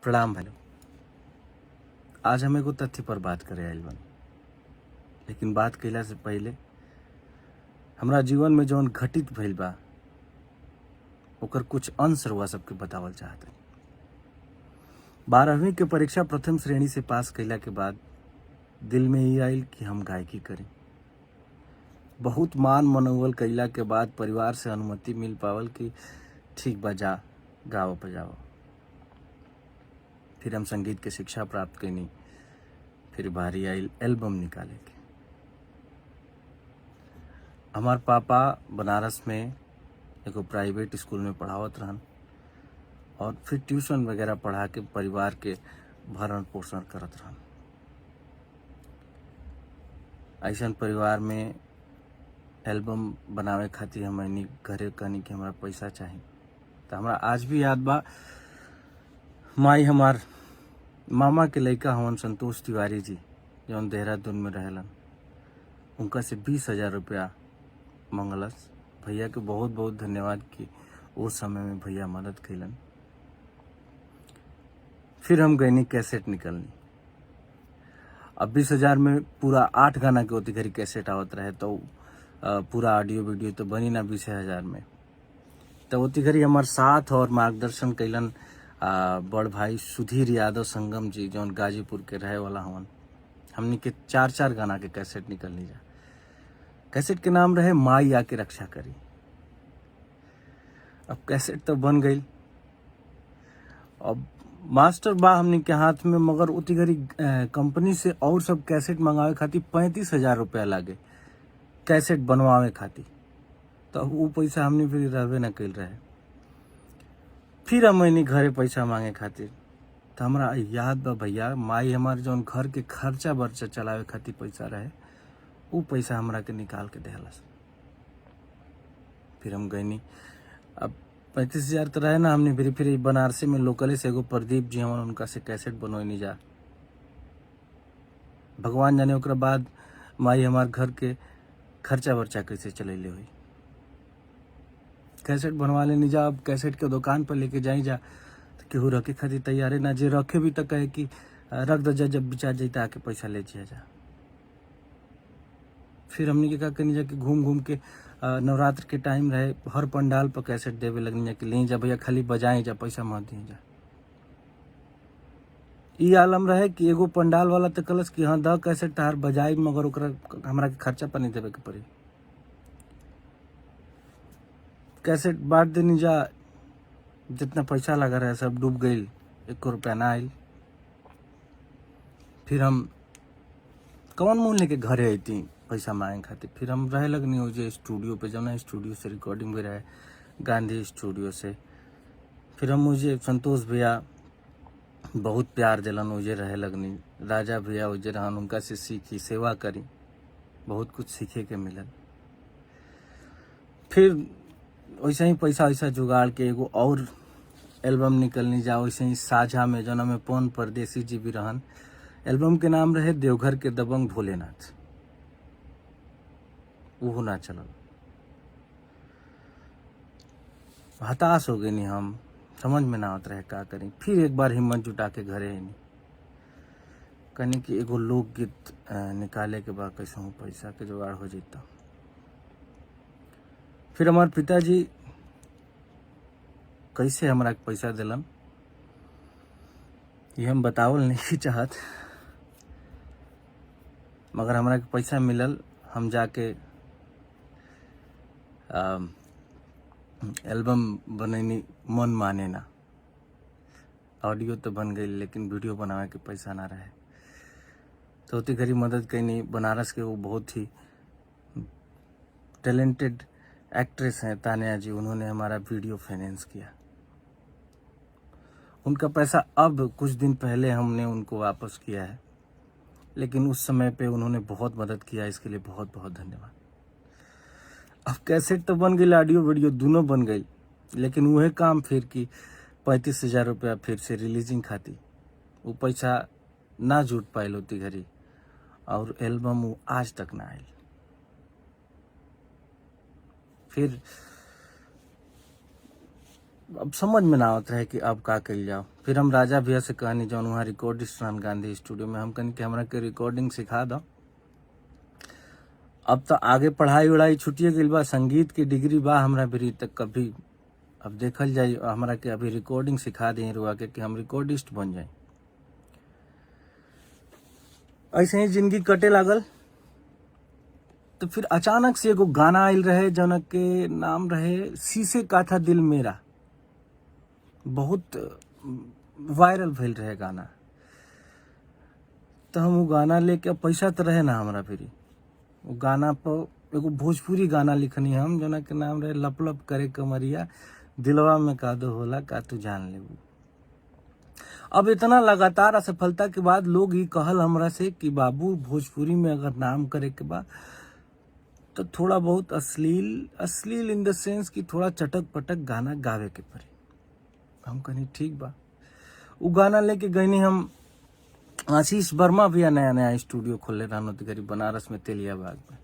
प्रणाम भाई। आज हम एगो तथ्य पर बात करे आइल बानी, लेकिन बात कइला से पहले हमरा जीवन में जौन घटित भइल बा ओकर कुछ अंश रउआ सबके बतावल चाहत हई। 12वीं के परीक्षा प्रथम श्रेणी से पास कइला के बाद दिल में ई आइल कि हम गायकी करी। बहुत मान मनौवल कइला के बाद परिवार से अनुमति मिल पावल कि ठीक बा, जा गाओ बजाओ। फिर हम संगीत के शिक्षा प्राप्त कईनी। फिर बारी आइल एल्बम निकाले के। हमार पापा बनारस में एगो प्राइवेट स्कूल में पढ़ावत रहन और फिर ट्यूशन वगैरह पढ़ा के परिवार के भरण पोषण करत रहन। ऐसन परिवार में एल्बम बनावे खातिर हमनी घरे कहनी कि हमरा पैसा चाहिए। तो हमरा आज भी याद बा, माई हमार मामा के लड़का हवन संतोष तिवारी जी, जौन देहरादून में रहेलन, उनका से 20,000 रुपया मंगलस। भैया के बहुत बहुत धन्यवाद कि उस समय में भैया मदद कैलन। फिर हम गईनी कैसेट निकलनी। अब 20,000 में पूरा 8 गाना के ओती घरी कैसेट आवत रहे, तो पूरा ऑडियो वीडियो तो बनी ना 20,000 में। तो ओती घरी हमार साथ और मार्गदर्शन कैलन बड़ भाई सुधीर यादव संगम जी, जौन गाजीपुर के रहे वाला हवन। हमनी के 4-4 गाना के कैसेट निकलनी जा। कैसेट के नाम रहे माई आके रक्षा करी। अब कैसेट तो बन गई। अब मास्टर बा हमनी के हाथ में, मगर उती घड़ी कंपनी से और सब कैसेट मंगावे खातिर 35,000 रुपया लागे कैसेट बनवावे खातिर। तो वो पैसा हमनी फिर रहबे न कैल रहे। फिर हमनी घरे पैसा मांगे खातिर, तो हमरा याद बा भैया, माई हमार जौन घर के खर्चा बर्चा चलावे खातिर पैसा रहे, वो पैसा हमरा के निकाल के देहलस। फिर हम गईनी। अब 35,000 तो रहे ना हमने। फिर बनारसी में लोकले से एगो प्रदीप जी हवन, उनका से कैसेट बनवनी जा। भगवान जाने ओकरा बाद माई हमार घर के खर्चा वर्चा कैसे चलैले हुई। कैसेट बनवा लेनी जा। अब कैसेट के दुकान पर लेके जाई जा तो केहू रखे खातिर तैयारे ना, जे रखे भी तो कहे कि रख दो, जब बिचा जाता आके पैसा ले जा। फिर हमने के का करनी जा कि घूम घूम के नवरात्र के टाइम रहे, हर पंडाल पर कैसेट देवे लगनी जा कि ले जा भैया, खाली बजाए जा, पैसा मत दी जा। ई आलम रहे कि एगो पंडाल वाला तो कलस कि हाँ द कैसेट तार बजाई, मगर ओकरा हमरा के खर्चा पर नहीं देवे के पड़ी। कैसेट बांट देनी जा। जितना पैसा लगा रहे सब डूब गई, 1 रुपया ना आयल। फिर हम कौन मुँह लेके घरे अती पैसा मांगे खातिर। फिर हम रहे लगनी हो जे स्टूडियो पे, जौना स्टूडियो से रिकॉर्डिंग भी रहे, गांधी स्टूडियो से। फिर हम मुझे संतोष भैया बहुत प्यार दिलन, मुझे रहे लगनी। राजा भैया उजे रहन, उनका से सीखी, सेवा करी, बहुत कुछ सीखे के मिलल। फिर वैसे ही पैसा वैसा जुगाड़ के एगो और एल्बम निकलनी जा। वैसे ही साझा में, जना में पवन परदेसी जी भी रहन। एल्बम के नाम रहे देवघर के दबंग भोलेनाथ। वो ना चलल। हताश हो गए नी हम, समझ में ना आवत रहे का करी। फिर एक बार हिम्मत जुटा के घरे आईनी, कहनी कि एगो लोकगीत निकाले के बाद कैसे हूँ पैसा के जुगाड़ हो जाता। फिर हमार पिताजी कैसे हमरा के पैसा दिलन ये हम बतावल नहीं चाहत, मगर हमरा के पैसा मिलल। हम जाके एल्बम बनैनी, मन माने ना। ऑडियो तो बन गई, लेकिन वीडियो बनावे के पैसा ना रहे। तो उतनी घड़ी मदद कैनी। बनारस के वो बहुत ही टैलेंटेड एक्ट्रेस हैं तानिया जी, उन्होंने हमारा वीडियो फाइनेंस किया। उनका पैसा अब कुछ दिन पहले हमने उनको वापस किया है, लेकिन उस समय पे उन्होंने बहुत मदद किया, इसके लिए बहुत बहुत धन्यवाद। अब कैसेट तो बन गई, ऑडियो वीडियो दोनों बन गई, लेकिन वह काम फिर कि 35,000 रुपया फिर से रिलीजिंग खाती, वो पैसा ना जुट पायल होती घड़ी, और एल्बम वो आज तक ना आयल। फिर अब समझ में ना आवत रहे कि अब का कल जाओ। फिर हम राजा भैया से कहनी जौन वहाँ रिकॉर्डिस्ट रहन गांधी स्टूडियो में, हम कहनी कि हमरा के रिकॉर्डिंग सिखा दो। अब तो आगे पढ़ाई उढ़ाई छुटिए गई बा, संगीत की डिग्री बा हमरा भी तक कभी, अब देखल जाए हमरा के अभी रिकॉर्डिंग सिखा दी रुआ के कि हम रिकॉर्डिस्ट बन जाए। ऐसे ही जिंदगी कटे लागल। तो फिर अचानक से एगो गाना आयल रहे जौन के नाम रहे शीशे का था दिल मेरा, बहुत वायरल भेल रहे गाना। तो हम वो गाना लेके, पैसा तो रहे ना हमारा फिर, वो गाना पर एगो भोजपुरी गाना लिखनी हम जौन के नाम रहे लप लप करे कमरिया दिलवा में का दो होला का तू जान लेबू। अब इतना लगातार असफलता के बाद लोग ये कहल हमरा से कि बाबू भोजपुरी में अगर नाम करे के बाद तो थोड़ा बहुत अश्लील इन द सेंस कि थोड़ा चटक पटक गाना गावे के पड़ी। हम कहनी ठीक बा। वो गाना लेके गईनी हम, आशीष वर्मा भैया नया नया स्टूडियो खोले रहन गरीब बनारस में तेलिया बाग में।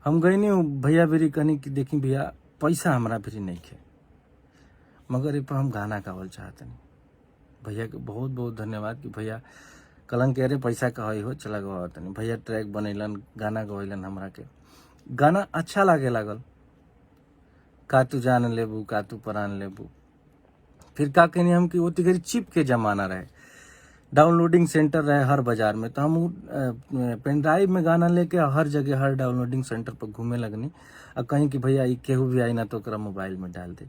हम गईनी भैया बेरी कहनी कि देखी भैया पैसा हमरा भी नहीं खे, मगर ए पर हम गाना गावल चाहते नहीं। भैया के बहुत बहुत धन्यवाद कि भैया कलन कह रहे पैसा कही हो चला गवा तनी। भैया ट्रैक बनैलन, गाना गवैलन हमरा के, गाना अच्छा लागे लागल। का तू जान लेबू का तू परान लेबू। फिर का कहनी हम कि वो तिगरी चिप के जमाना रहे, डाउनलोडिंग सेंटर रहे हर बाजार में। तो हम पेन ड्राइव में गाना लेके हर जगह हर डाउनलोडिंग सेंटर पर घूमे लगनी और कहीं कि भैया ये केहू भी आई ना तो ओकरा मोबाइल में डाल दे।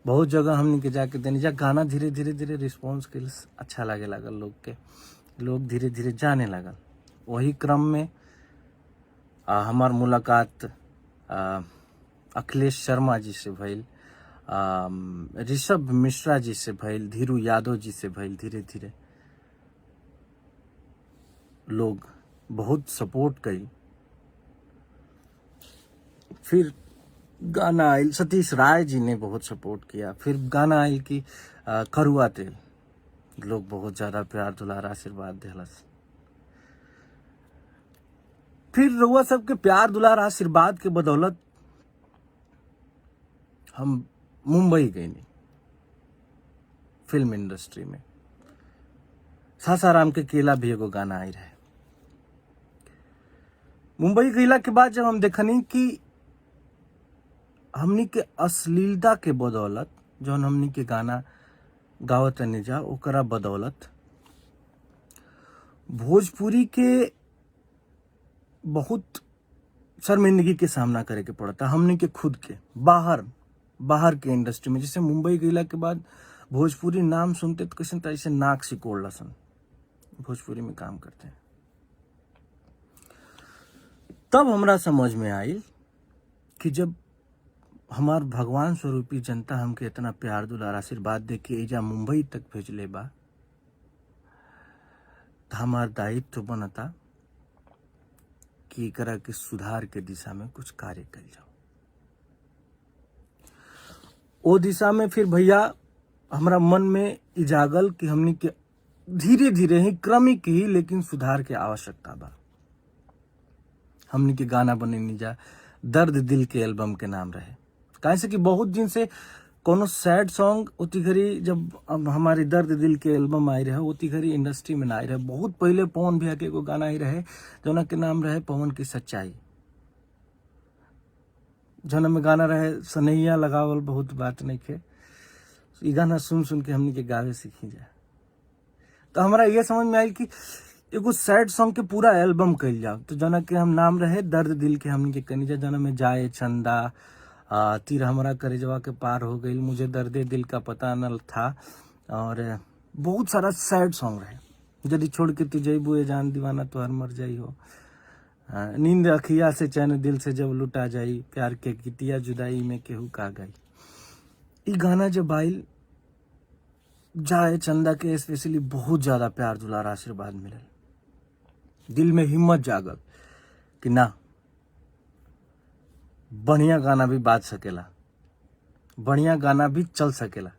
बहुत जगह हमने के जाके देनी जा गाना धीरे धीरे रिस्पॉन्स के अच्छा लागे लागल लोग के, लोग धीरे धीरे जाने लगल। वही क्रम में हमार मुलाकात अखिलेश शर्मा जी से भइल, ऋषभ मिश्रा जी से भइल, धीरू यादव जी से भइल। धीरे धीरे लोग बहुत सपोर्ट कई। फिर गाना आयल, सतीश राय जी ने बहुत सपोर्ट किया। फिर गाना आयल कि करुआ तेल, लोग बहुत ज्यादा प्यार दुलार आशीर्वाद दिलस। फिर रउआ सबके प्यार दुलार आशीर्वाद के बदौलत हम मुंबई गए नहीं फिल्म इंडस्ट्री में। सासाराम के केला भी एगो गाना आई रहे। मुंबई गईला के बाद जब हम देखनी कि हमनी के अश्लीलता के बदौलत जौन हमनी के गाना गावत नहीं जा ओकरा बदौलत भोजपुरी के बहुत शर्मिंदगी के सामना करे के पड़ता हमनी के खुद के बाहर के इंडस्ट्री में। जैसे मुंबई गईला के बाद भोजपुरी नाम सुनते तो कैसे ऐसे नाक सिकोड़ लसन भोजपुरी में काम करते हैं। तब हमरा समझ में आई कि जब हमार भगवान स्वरूपी जनता हमके इतना प्यार दुलार आशीर्वाद दे के एजा मुंबई तक भेजले बा, तो हमार दायित्व बनता कि एकरा के सुधार के दिशा में कुछ कार्य कल जाओ। ओ दिशा में फिर भैया हमरा मन में इजागल कि हमनी के धीरे धीरे ही क्रमिक ही लेकिन सुधार के आवश्यकता बा। हमनी के गाना बनेनी जा दर्द दिल के एल्बम के नाम रहे। कैसे कि बहुत दिन से कोनो सैड सॉन्ग उती घड़ी जब हमारी दर्द दिल के एल्बम आई रहे उती घड़ी इंडस्ट्री में ना आई रहे। बहुत पहले पवन भैया के एगो गाना आई रहे जौना के नाम रहे पवन की सच्चाई, जौना में गाना रहे सनैया लगावल बहुत बात नहीं खे। ये गाना सुन के हमनी के गावे सीखी जा। तो हमारा ये समझ में आई कि एगो सैड सॉन्ग के पूरा एल्बम कल जाओ। तो जौना के हम नाम रहे दर्द दिल के हमनी के कनी जा, जौना में जाए चंदा तीर हमरा करेजवा के पार हो गई, मुझे दर्दे दिल का पता न था, और बहुत सारा सैड सॉन्ग रहे। यदि छोड़ के तू जइबू ए जान दीवाना तो हर मर जाई हो, नींद अखिया से चैन दिल से जब लुटा जाई, प्यार के कितिया जुदाई में केहू का गई। ई गाना जब आइल जाए चंदा के स्पेशली बहुत ज्यादा प्यार दुलार आशीर्वाद मिलल। दिल में हिम्मत जागल कि ना बढ़िया गाना भी बाज सकेला, बढ़िया गाना भी चल सकेला।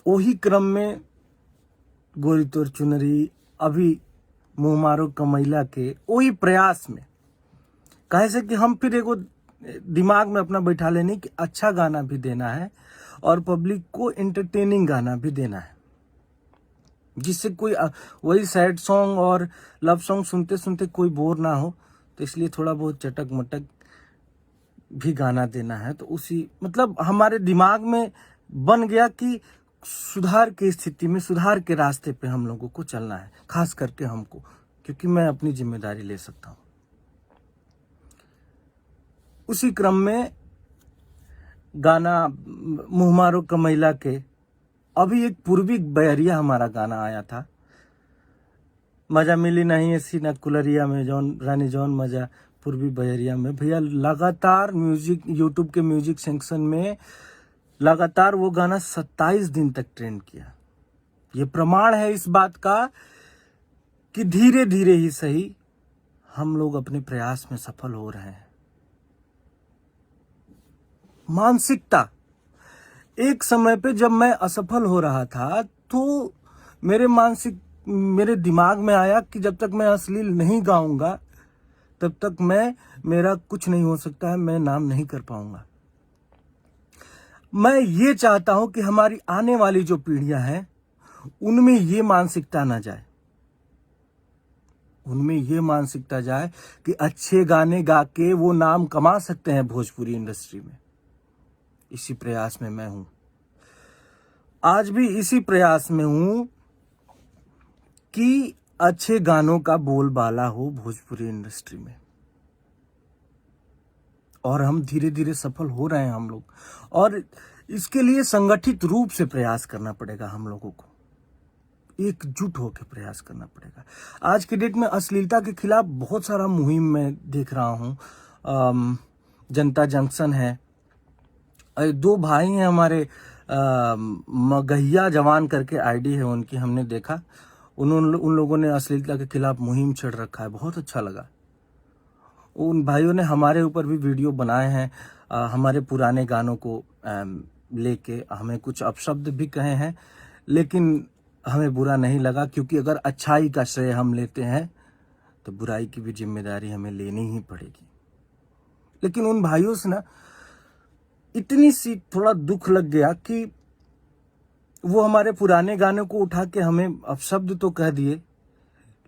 वही क्रम में गोरी तोर चुनरी, अभी मुंह मारो कमैला के वही प्रयास में कहे से कि हम फिर एगो दिमाग में अपना बैठा लेनी कि अच्छा गाना भी देना है और पब्लिक को एंटरटेनिंग गाना भी देना है, जिससे कोई वही सैड सॉन्ग और लव सॉन्ग सुनते सुनते कोई बोर ना हो। तो इसलिए थोड़ा बहुत चटक मटक भी गाना देना है। तो उसी मतलब हमारे दिमाग में बन गया कि सुधार की स्थिति में, सुधार के रास्ते पे हम लोगों को चलना है, खास करके हमको, क्योंकि मैं अपनी जिम्मेदारी ले सकता हूँ। उसी क्रम में गाना मुँह मारो कमैला के अभी एक पूर्वी बयरिया हमारा गाना आया था, मजा मिली नहीं ऐसी न कुलरिया में जौन रानी जौन मजा पूर्वी बयरिया में। भैया लगातार म्यूजिक, यूट्यूब के म्यूजिक सेक्शन में लगातार वो गाना 27 दिन तक ट्रेंड किया। ये प्रमाण है इस बात का कि धीरे धीरे ही सही हम लोग अपने प्रयास में सफल हो रहे हैं। मानसिकता, एक समय पे जब मैं असफल हो रहा था तो मेरे दिमाग में आया कि जब तक मैं अश्लील नहीं गाऊंगा तब तक मेरा कुछ नहीं हो सकता है, मैं नाम नहीं कर पाऊंगा। मैं ये चाहता हूं कि हमारी आने वाली जो पीढ़ियां हैं उनमें ये मानसिकता ना जाए, उनमें ये मानसिकता जाए कि अच्छे गाने गा के वो नाम कमा सकते हैं भोजपुरी इंडस्ट्री में। इसी प्रयास में मैं हूं, आज भी इसी प्रयास में हूं कि अच्छे गानों का बोलबाला हो भोजपुरी इंडस्ट्री में। और हम धीरे धीरे सफल हो रहे हैं हम लोग, और इसके लिए संगठित रूप से प्रयास करना पड़ेगा, हम लोगों को एकजुट होकर प्रयास करना पड़ेगा। आज के डेट में अश्लीलता के खिलाफ बहुत सारा मुहिम मैं देख रहा हूँ। जनता जंक्शन है, दो भाई हैं हमारे, मगहिया जवान करके आईडी है उनकी, हमने देखा उन लोगों ने अश्लीलता के खिलाफ मुहिम छेड़ रखा है, बहुत अच्छा लगा। उन भाइयों ने हमारे ऊपर भी वीडियो बनाए हैं, हमारे पुराने गानों को लेके हमें कुछ अपशब्द भी कहे हैं, लेकिन हमें बुरा नहीं लगा, क्योंकि अगर अच्छाई का श्रेय हम लेते हैं तो बुराई की भी जिम्मेदारी हमें लेनी ही पड़ेगी। लेकिन उन भाइयों से ना इतनी सी थोड़ा दुख लग गया कि वो हमारे पुराने गानों को उठा के हमें अपशब्द तो कह दिए,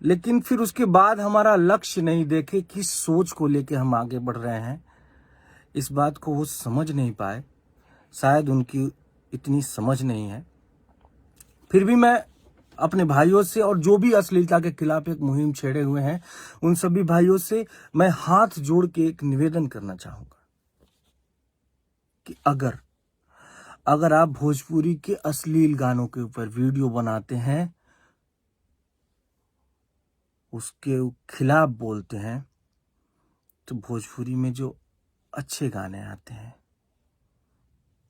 लेकिन फिर उसके बाद हमारा लक्ष्य नहीं देखे, किस सोच को लेके हम आगे बढ़ रहे हैं, इस बात को वो समझ नहीं पाए। शायद उनकी इतनी समझ नहीं है। फिर भी मैं अपने भाइयों से, और जो भी अश्लीलता के खिलाफ एक मुहिम छेड़े हुए हैं, उन सभी भाइयों से मैं हाथ जोड़ के एक निवेदन करना चाहूंगा कि अगर आप भोजपुरी के अश्लील गानों के ऊपर वीडियो बनाते हैं, उसके खिलाफ बोलते हैं, तो भोजपुरी में जो अच्छे गाने आते हैं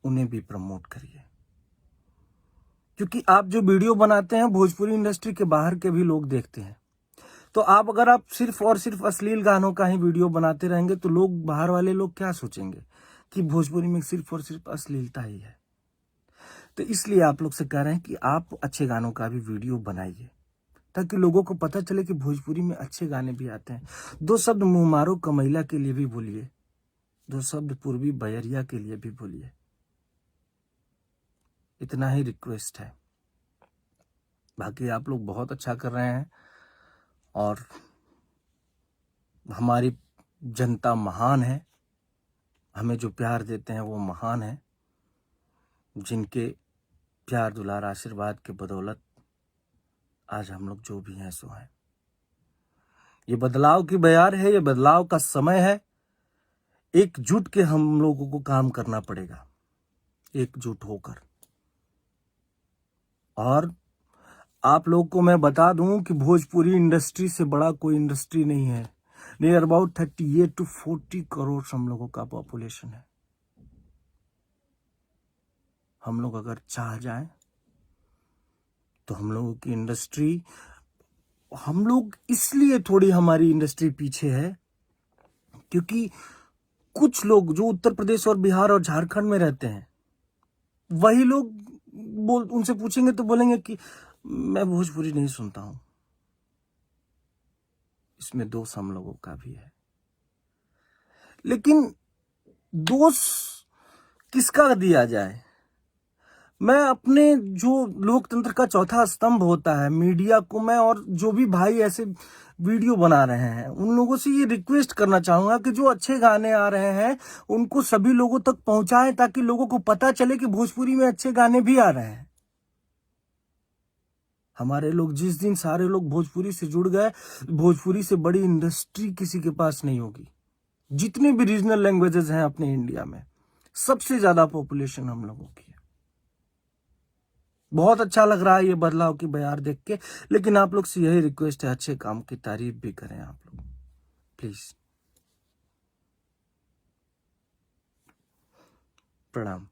उन्हें भी प्रमोट करिए। क्योंकि आप जो वीडियो बनाते हैं भोजपुरी इंडस्ट्री के बाहर के भी लोग देखते हैं। तो अगर आप सिर्फ और सिर्फ अश्लील गानों का ही वीडियो बनाते रहेंगे तो लोग, बाहर वाले लोग क्या सोचेंगे कि भोजपुरी में सिर्फ और सिर्फ अश्लीलता ही है। तो इसलिए आप लोग से कह रहे हैं कि आप अच्छे गानों का भी वीडियो बनाइए, ताकि लोगों को पता चले कि भोजपुरी में अच्छे गाने भी आते हैं। दो शब्द मुँह मारो कमैला के लिए भी बोलिए, दो शब्द पूर्वी बयरिया के लिए भी बोलिए। इतना ही रिक्वेस्ट है। बाकी आप लोग बहुत अच्छा कर रहे हैं, और हमारी जनता महान है, हमें जो प्यार देते हैं वो महान है, जिनके प्यार दुलार आशीर्वाद के बदौलत आज हम लोग जो भी हैं सो हैं। ये बदलाव की बयार है, ये बदलाव का समय है। एकजुट के हम लोगों को काम करना पड़ेगा, एकजुट होकर। और आप लोग को मैं बता दूं कि भोजपुरी इंडस्ट्री से बड़ा कोई इंडस्ट्री नहीं है। नियर अबाउट 38 to 40 करोड़ हम लोगों का पॉपुलेशन है। हम लोग अगर चाह जाएं तो हम लोगों की इंडस्ट्री, हम लोग इसलिए थोड़ी हमारी इंडस्ट्री पीछे है क्योंकि कुछ लोग जो उत्तर प्रदेश और बिहार और झारखंड में रहते हैं, वही लोग उनसे पूछेंगे तो बोलेंगे कि मैं भोजपुरी नहीं सुनता हूं। इसमें दोष हम लोगों का भी है। लेकिन दोष किसका दिया जाए? मैं अपने जो लोकतंत्र का चौथा स्तंभ होता है मीडिया को, मैं और जो भी भाई ऐसे वीडियो बना रहे हैं उन लोगों से ये रिक्वेस्ट करना चाहूंगा कि जो अच्छे गाने आ रहे हैं उनको सभी लोगों तक पहुंचाएं, ताकि लोगों को पता चले कि भोजपुरी में अच्छे गाने भी आ रहे हैं। हमारे लोग जिस दिन सारे लोग भोजपुरी से जुड़ गए, भोजपुरी से बड़ी इंडस्ट्री किसी के पास नहीं होगी। जितने भी रीजनल लैंग्वेजेस हैं अपने इंडिया में, सबसे ज्यादा पॉपुलेशन हम लोगों की है। बहुत अच्छा लग रहा है ये बदलाव की बयार देख के, लेकिन आप लोग से यही रिक्वेस्ट है, अच्छे काम की तारीफ भी करें आप लोग, प्लीज। प्रणाम।